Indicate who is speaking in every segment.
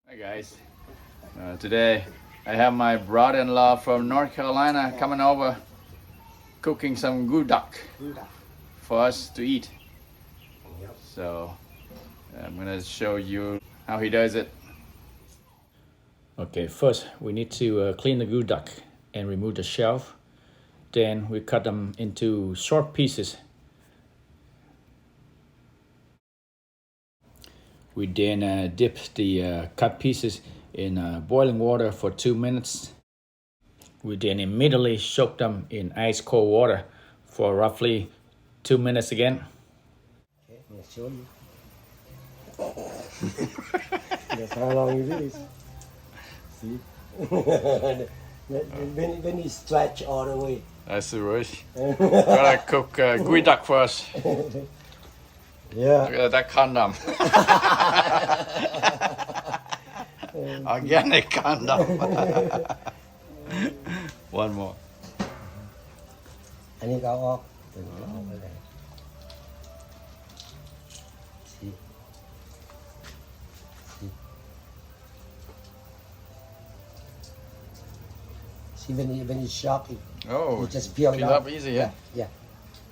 Speaker 1: Hi guys, today I have my brother-in-law from North Carolina coming over, cooking some Geoduck for us to eat. So I'm gonna show you how he does it. Okay, first we need to clean the Geoduck and remove the shell. Then we cut them into short pieces. We then dip the cut pieces in boiling water for 2 minutes. We then immediately soak them in ice cold water for roughly 2 minutes again.
Speaker 2: Okay, I'll show you. That's how long you do this. See? when you stretch all the way.
Speaker 1: That's the right. Gotta cook Geoduck first.
Speaker 2: Yeah.
Speaker 1: Look at that condom. Organic condom. One more.
Speaker 2: อันนี้ก็เอาออกตัวนี้ก็เอาไปเลย See? See? See when you shock it,
Speaker 1: Oh,
Speaker 2: you just peel it
Speaker 1: up easy, yeah?
Speaker 2: Yeah.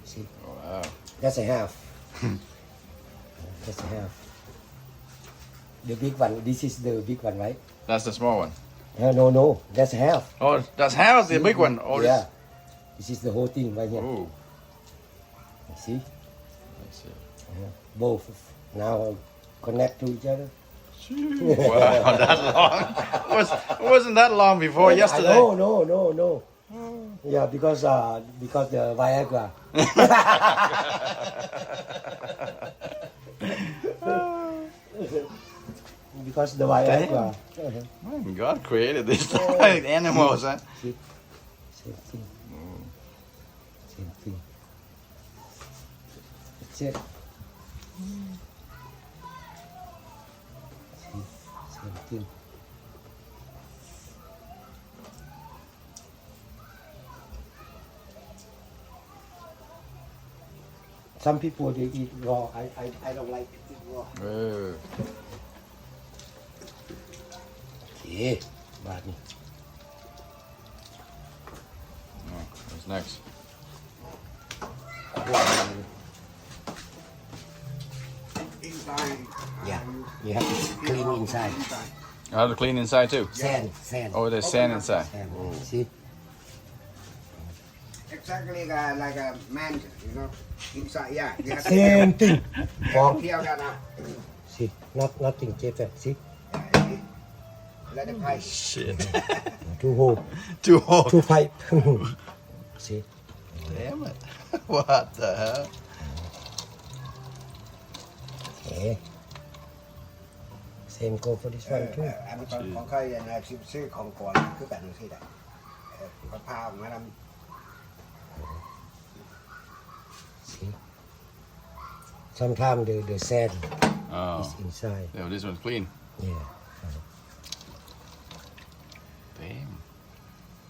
Speaker 2: See?
Speaker 1: Oh, wow.
Speaker 2: That's a half. That's a half. The big one. This is the big one, right?
Speaker 1: That's the small one.
Speaker 2: No. That's half.
Speaker 1: Oh, that's half the big one. Oh,
Speaker 2: Yeah. This is the whole thing right here.
Speaker 1: Oh,
Speaker 2: See?
Speaker 1: let's see.
Speaker 2: Both now connect to each other.
Speaker 1: Wow, that long. It wasn't that long before yesterday.
Speaker 2: No. Yeah, because the Viagra. Because the Viagra.
Speaker 1: God created these animals, huh?
Speaker 2: Same thing. Same thing. That's it. See, same thing. Some people they eat raw. I don't like to eat raw.
Speaker 1: Oh.
Speaker 2: Okay, bad ni.
Speaker 1: Oh, what's next?
Speaker 3: Inside.
Speaker 2: Yeah, you have to clean inside.
Speaker 1: I have to clean inside too.
Speaker 2: Sand.
Speaker 1: Oh, there's sand inside.
Speaker 2: Sand.
Speaker 1: Oh.
Speaker 2: See?
Speaker 3: Exactly like a man, you know, inside. Yeah. You have to
Speaker 2: Same thing. Form.
Speaker 3: peel that out.
Speaker 2: See, nothing different. See,
Speaker 3: Let it pipe.
Speaker 1: Shit.
Speaker 2: two hole,
Speaker 1: Too hot.
Speaker 2: two pipe. See,
Speaker 1: Damn it. What the hell?
Speaker 2: okay. Same go for this one too.
Speaker 3: อันนี้ของใครนะซื้อของก่อนคือกันสิได้มะพร้าวมาทำ
Speaker 2: See, sometimes the sand
Speaker 1: Oh.
Speaker 2: is inside.
Speaker 1: Yeah, this one's clean.
Speaker 2: Yeah,
Speaker 1: Damn.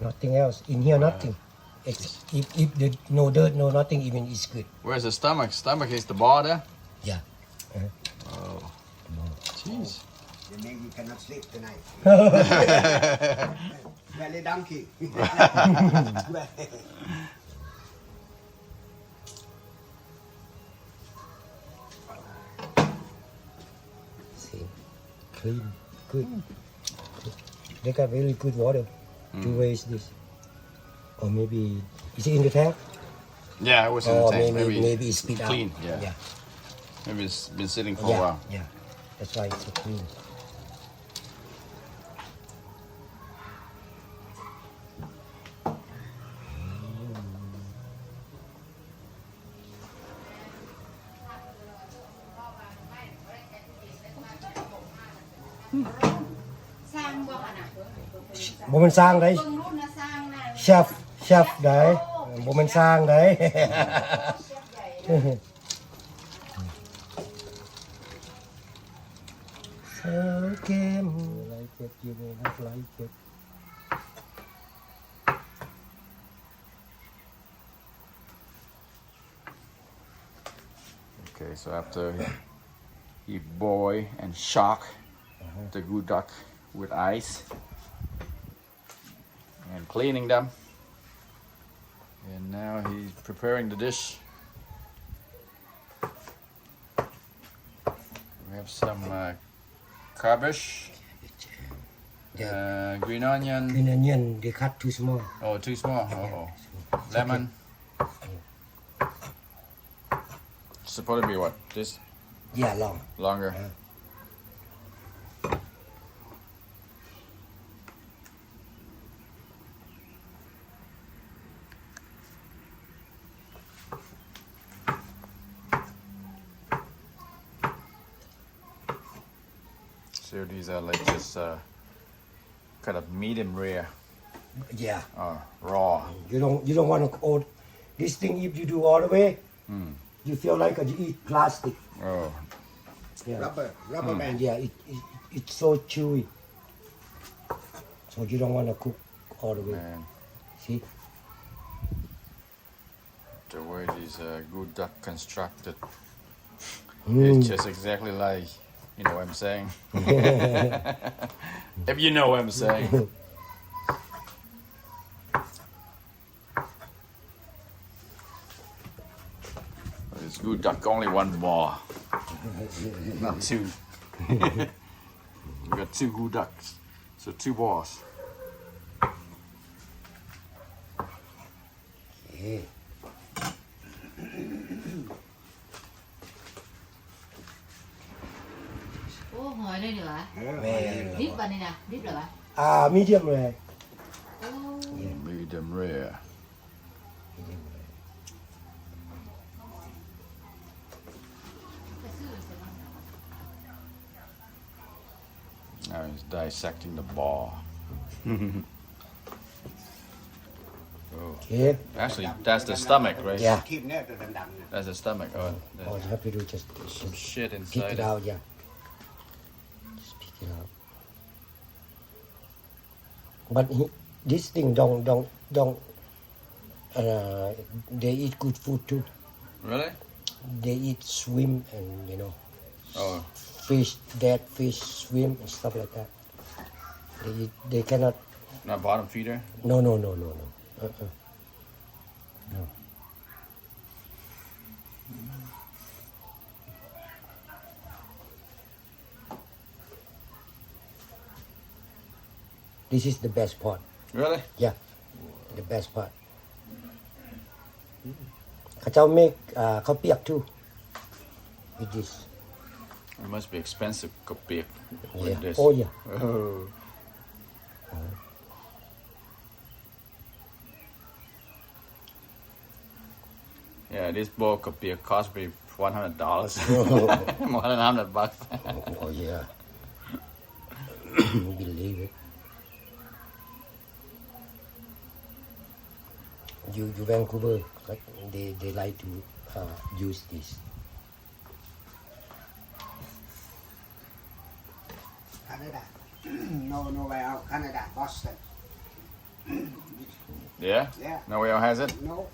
Speaker 2: nothing else in here. Nothing. If the no dirt, no nothing, even is good.
Speaker 1: Where's the stomach? Stomach is the bar there?
Speaker 2: Yeah.
Speaker 1: Oh. Jeez.
Speaker 3: You mean you cannot sleep tonight? Very donkey.
Speaker 2: See, clean, good. They got really good water to raise this. Or maybe is it in the tank?
Speaker 1: Yeah, it was in the
Speaker 2: Or
Speaker 1: tank.
Speaker 2: maybe it's spit out.
Speaker 1: clean, yeah.
Speaker 2: Yeah.
Speaker 1: Maybe it's been sitting for a
Speaker 2: Yeah.
Speaker 1: while.
Speaker 2: Yeah. That's why it's so clean.
Speaker 4: สร้างบ่ขนาด
Speaker 2: บ่แมันสร้างได้
Speaker 4: เบิ่งรุ่นนะสร้างนะ
Speaker 2: เชฟได้บ่แมันสร้างได้
Speaker 4: เชฟใหญ่นะ
Speaker 2: So game like it, you may not like it.
Speaker 1: Okay, so after he boil and shock the Geoduck with ice and cleaning them, and now he's preparing the dish. We have some cabbage, green onion.
Speaker 2: Green onion, they cut too small.
Speaker 1: Oh, too small. Oh, lemon. It's supposed to be what? This
Speaker 2: Yeah, long.
Speaker 1: longer. So these are like just kind of medium rare,
Speaker 2: Yeah.
Speaker 1: raw.
Speaker 2: You don't want to old this thing if you do all the way, you feel like you eat plastic.
Speaker 1: Oh,
Speaker 2: Yeah.
Speaker 3: rubber band
Speaker 2: And yeah, it's so chewy. So you don't want to cook all the way.
Speaker 1: man.
Speaker 2: See?
Speaker 1: The way these Geoduck constructed,
Speaker 2: Mm.
Speaker 1: it's just exactly like, you know what I'm saying? If you know what I'm saying. It's Geoduck only one ball, not two. We got two Geoducks, so two balls.
Speaker 2: Okay.
Speaker 4: โอ้หอยเลยเหรอ
Speaker 2: Man.
Speaker 4: ดิบอันนี้นะดิบเหรอวะ
Speaker 2: Medium rare.
Speaker 4: โอ้
Speaker 1: Medium rare.
Speaker 2: Medium rare.
Speaker 4: กระซื้อใช่ไหม
Speaker 1: Now he's dissecting the ball. Oh,
Speaker 2: Okay.
Speaker 1: actually, that's the stomach, right?
Speaker 2: Yeah.
Speaker 3: ทีมเนี่ยตัวดำๆเนี่ย
Speaker 1: That's the stomach. Oh,
Speaker 2: All
Speaker 1: there's
Speaker 2: you have to do just
Speaker 1: some shit
Speaker 2: pick
Speaker 1: inside
Speaker 2: it
Speaker 1: it.
Speaker 2: out, yeah. Just pick it out. But this thing don't. They eat good food too.
Speaker 1: Really?
Speaker 2: They eat swim and
Speaker 1: Oh,
Speaker 2: fish, dead fish, swim and stuff like that. They cannot.
Speaker 1: not bottom feeder?
Speaker 2: No. No. This is the best part.
Speaker 1: Really?
Speaker 2: Yeah, the best part. เขาเจ้า make ข้าวเปียก too with this.
Speaker 1: It must be expensive kopiak with
Speaker 2: Yeah.
Speaker 1: this.
Speaker 2: Oh yeah.
Speaker 1: Oh. Yeah, this bowl kopiak cost me $100. More than $100.
Speaker 2: Oh yeah. Believe it. You Vancouver, they like to use this.
Speaker 3: Canada no way out Canada Boston
Speaker 1: Yeah?
Speaker 3: Yeah.
Speaker 1: Nowhere else has it?
Speaker 3: no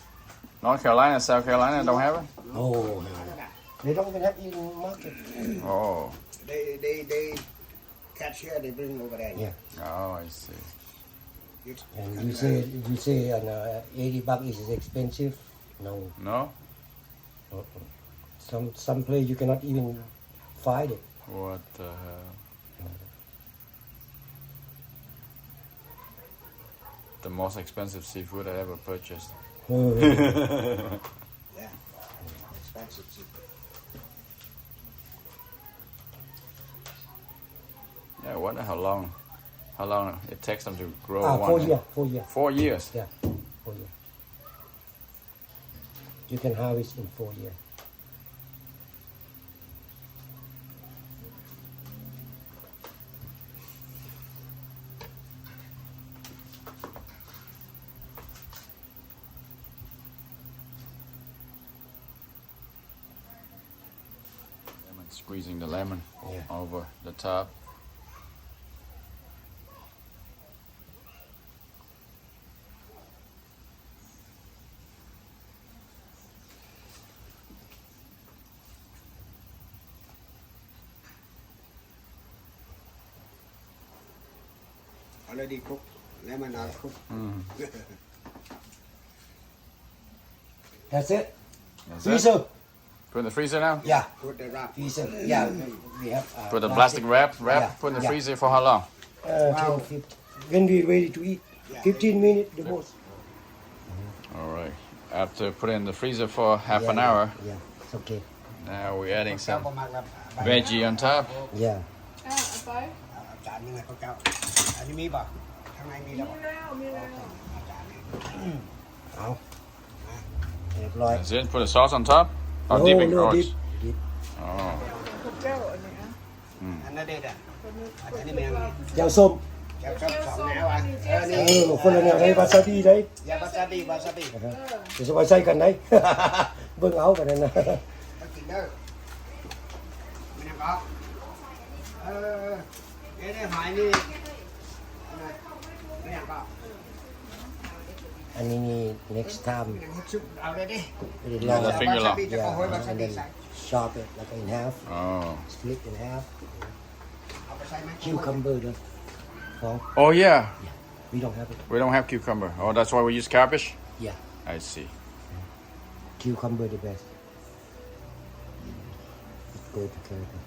Speaker 1: North Carolina, South Carolina don't have it?
Speaker 2: Oh,
Speaker 3: Canada
Speaker 2: they don't even have it in market.
Speaker 1: Oh.
Speaker 3: they catch here they bring over there
Speaker 2: Yeah.
Speaker 1: Oh, I see.
Speaker 2: And you say $80 is expensive. No.
Speaker 1: No?
Speaker 2: Some place you cannot even find it.
Speaker 1: What the hell? The most expensive seafood I ever purchased.
Speaker 3: yeah expensive too.
Speaker 1: Yeah, I wonder how long it takes them to grow
Speaker 2: 4
Speaker 1: one.
Speaker 2: years. 4 years.
Speaker 1: 4 years.
Speaker 2: Yeah, 4 years. You can harvest in 4 years.
Speaker 1: Squeezing the lemon
Speaker 2: Yeah.
Speaker 1: over the top.
Speaker 3: already cooked lemon are cooked
Speaker 1: Mm.
Speaker 2: That's it.
Speaker 1: That's it.
Speaker 2: Freezer.
Speaker 1: Put in the freezer now.
Speaker 2: Yeah.
Speaker 3: put the wrap
Speaker 2: Freezer. Yeah. We have.
Speaker 1: Put the plastic wrap.
Speaker 2: Yeah,
Speaker 1: Put in the
Speaker 2: yeah.
Speaker 1: freezer for how long?
Speaker 2: 10, 15. When we ready to eat,
Speaker 3: Yeah.
Speaker 2: 15 minutes the most.
Speaker 1: All right. After put it in the freezer for half
Speaker 2: Yeah,
Speaker 1: an hour,
Speaker 2: Yeah, it's okay.
Speaker 1: now we're adding
Speaker 3: เจ้า
Speaker 1: some
Speaker 3: ประมาณแบบ
Speaker 1: veggie on top.
Speaker 2: Yeah.
Speaker 3: จานนึงไงพวกเจ้าอันนี้มีป่ะข้างในมีแล้วจานนี้
Speaker 2: เอาเรียบร้อย
Speaker 1: That's it. Put the sauce on top. Oh, dipping.
Speaker 2: no,
Speaker 1: Oh,
Speaker 2: dip.
Speaker 1: oh.
Speaker 3: อันนั้นเด็ดอ่ะอันนี้มันยัง
Speaker 2: แจ่วส้ม
Speaker 3: แก้วชอบสองแนวอ่ะนี่
Speaker 2: คนละแนวได้วาซาบิได้
Speaker 3: ยาบาซาบิวาซาบิ
Speaker 2: เดี๋ยวจะไปใส่กันได้ เบิ่งเอากันนั่นนะ
Speaker 3: ก็กินเด้อมันยังก็เนี่ยหอยนี่มันยังก็
Speaker 2: อันนี้นี่ next time
Speaker 3: มันยังชุบเอาเลยดิ
Speaker 2: we did
Speaker 1: Yeah,
Speaker 2: long
Speaker 1: the finger long.
Speaker 3: จะเอาหอยวาซา
Speaker 2: and
Speaker 3: บิ
Speaker 2: then
Speaker 3: ใส่
Speaker 2: chop it like in half
Speaker 1: Oh.
Speaker 2: split in half
Speaker 3: เอาไปใส่ไหม
Speaker 2: cucumber ด้วยของ
Speaker 1: Oh yeah.
Speaker 2: we don't have it
Speaker 1: We don't have cucumber. Oh, that's why we use cabbage.
Speaker 2: yeah
Speaker 1: I see.
Speaker 2: cucumber the best it go together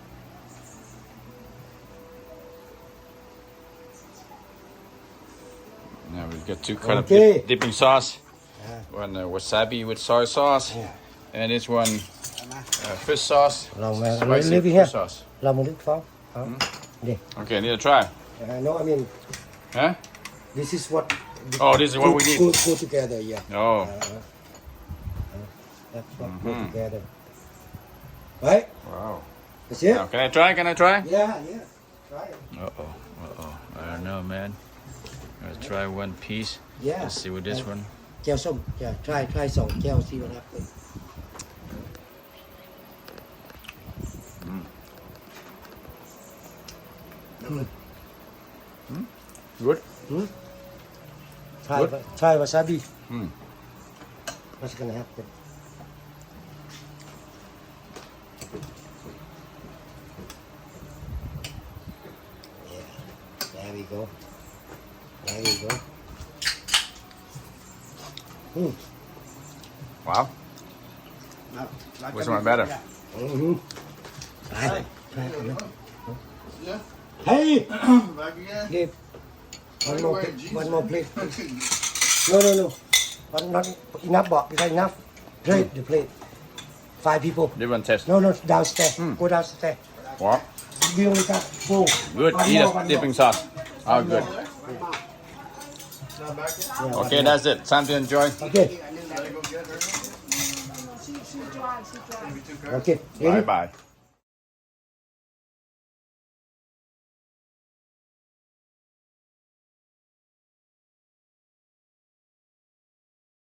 Speaker 1: Now we got two kind
Speaker 2: Okay.
Speaker 1: of dipping sauce.
Speaker 2: Yeah.
Speaker 1: One wasabi with soy sauce,
Speaker 2: Yeah.
Speaker 1: and this one
Speaker 3: เอามา
Speaker 1: fish sauce,
Speaker 2: ลองมา
Speaker 1: spicy
Speaker 2: live
Speaker 1: fish
Speaker 2: here
Speaker 1: sauce.
Speaker 2: เรามาลึกฟ้องเอา
Speaker 1: Okay, need to try.
Speaker 2: no I mean
Speaker 1: Huh?
Speaker 2: this is what
Speaker 1: Oh, this is what we need.
Speaker 2: go together yeah
Speaker 1: Oh,
Speaker 2: that's what go together right
Speaker 1: wow.
Speaker 2: that's it
Speaker 1: Now, can I try? Can I try?
Speaker 2: yeah try it
Speaker 1: I don't know, man. I'll try one piece.
Speaker 2: yeah
Speaker 1: Let's see with this one.
Speaker 2: แก้วส้ม yeah try สองแก้ว see what happens
Speaker 1: Good.
Speaker 2: try wasabi
Speaker 1: Mm.
Speaker 2: what's gonna happen yeah there we go
Speaker 1: Wow. Which one better?
Speaker 2: mm-hmm. try itนะ hey Dave one more plate please. no one not enough box because enough plate the plate 5 people
Speaker 1: Different taste.
Speaker 2: no downstairs go downstairs
Speaker 1: Wow.
Speaker 2: we only got 4
Speaker 1: Good.
Speaker 2: One
Speaker 1: Eat
Speaker 2: more,
Speaker 1: a
Speaker 2: one
Speaker 1: dipping
Speaker 2: more.
Speaker 1: sauce. Oh, good.
Speaker 2: Yeah,
Speaker 1: Okay, that's it. Time to enjoy.
Speaker 2: okay okay ready
Speaker 1: Bye bye.